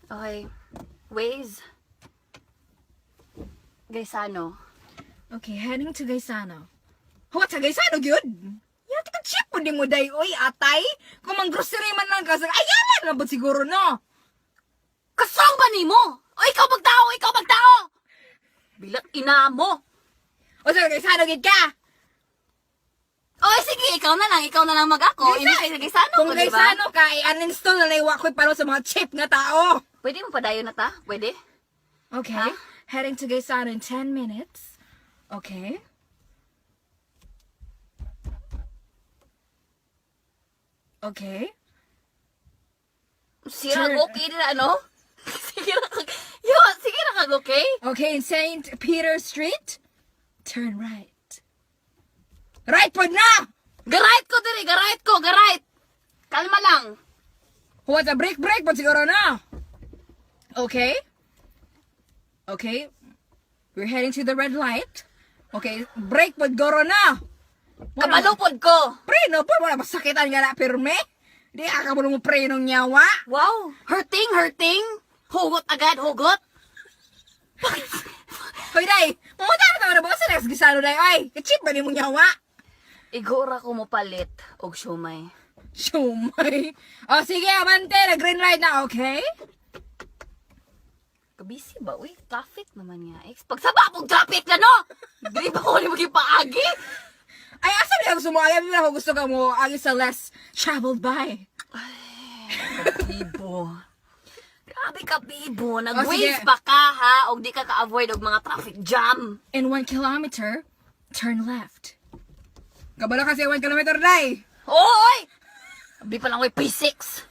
Okay. Waze. Gaisano. Okay, heading to Gaisano. What, sa Gaisano, gyud? Yati ka chip mo di mo day, oy, atay. Kung mang grocery man lang ka, ayaman na ba siguro, no? Kasong ba ni mo? O ikaw magtao! Ikaw magtao! Bilat ina mo! O sa Gaisano, gid ka? O sige, ikaw na lang mag-ako. Hindi kayo sa Gaisano Kung ko, diba? Gaisano ka, i-uninstall na naiwa ko para sa mga chip nga tao. Pwede mo padayon na ta? Pwede? Okay, Huh? heading to Gaisano in 10 minutes. Okay. Okay. Sira Turn- okay na ano? Sige na kag... sige na kag okay? Okay, in St. Peter Street, turn right. Right po na! Garait ko diri, garait! Kalma lang. What's a break po siguro na? Okay. Okay. We're heading to the red light. Okay, break po goro na. Kabalupod ko. Preno po, wala masakitan nga na pirme. Di aka mo mo preno nyawa. Wow, hurting. Hugot agad, hugot. Hoy, day, pumunta na tayo na ba sa next gisano, day? Ay, kachip ba ni mo nyawa? Igora ko mo palit og siomay. Shumay. O, sige, abante, na green light na, okay? Kabisi ba? Uy, traffic naman nga. Pagsaba pong traffic na, no? Di ba ko ni magipaagi? Ay, asa niya gusto mo? Ayaw na ako gusto ka mo agi sa less traveled by. Bibo. Grabe ka, Bibo. Oh, Nag-waze sige. pa ka, ha? O di ka ka-avoid og mga traffic jam. In 1 kilometer, turn left. Kabala kasi 1 kilometer, day. Oy! Abi pa lang may P6.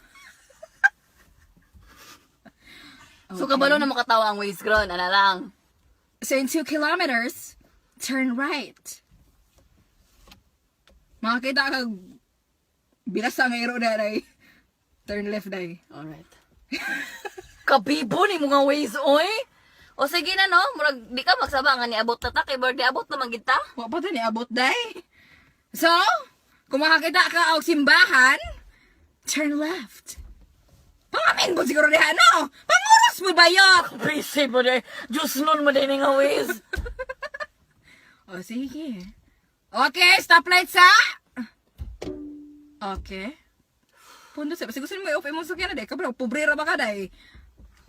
So, kabalo na makatawa ang waze gron. Ano lang? So in 2 kilometers, turn right. Makakita ka binasa nga iro na, day. Turn left, day. Alright. Kabibo ni mga ways, oy. O sige na, no? Murag, di ka magsabangan ni abot na ta. Kay birthday abot naman kita. Wa pa to ni abot, day. So, kung makakita ka og simbahan, turn left. Pangamin mo siguro diha, no? Panguras mo ba yun? Busy mo de. Diyos nun mo din nga ways. O, sige. Okay, stoplight sa... Okay. Pundo sa... Kasi gusto mo i-off mo sakyan na, day. Kabalo, pobrera ba ka, day?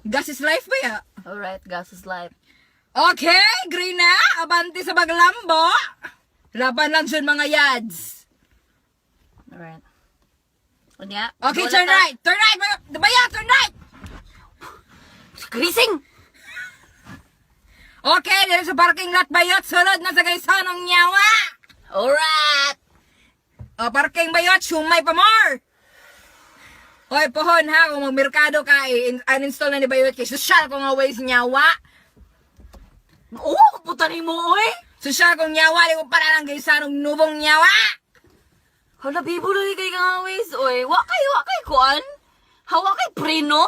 Gas is life ba ya? Alright, gas is life. Okay, green na. Abanti sa baglambo. Laban lang dyan, mga yads. Alright. Unya. Okay, turn right. Turn right. Baya, turn right. Grising! Okay, dito sa parking lot bayot. Sunod na sa Gaisanong nyawa. Alright! O, parking bayot. Shumay pa more. Hoy, pohon ha. Kung magmerkado ka, uninstall na ni bayot. Kay social ko nga ways nyawa. Oo, puta ni mo, oy! Social kong nyawa. Di ko para lang Gaisanong nubong nyawa. Hala, bibo na kay nga ways, oy. Wakay, kuan? Hawa kay preno?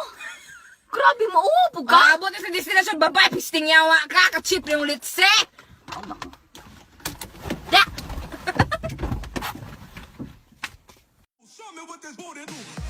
Grabe mo, oo, puga! Abot na sa destination. Babay, pisting nyawa ka. Kachip yung litse. Da! Show me what this booty do.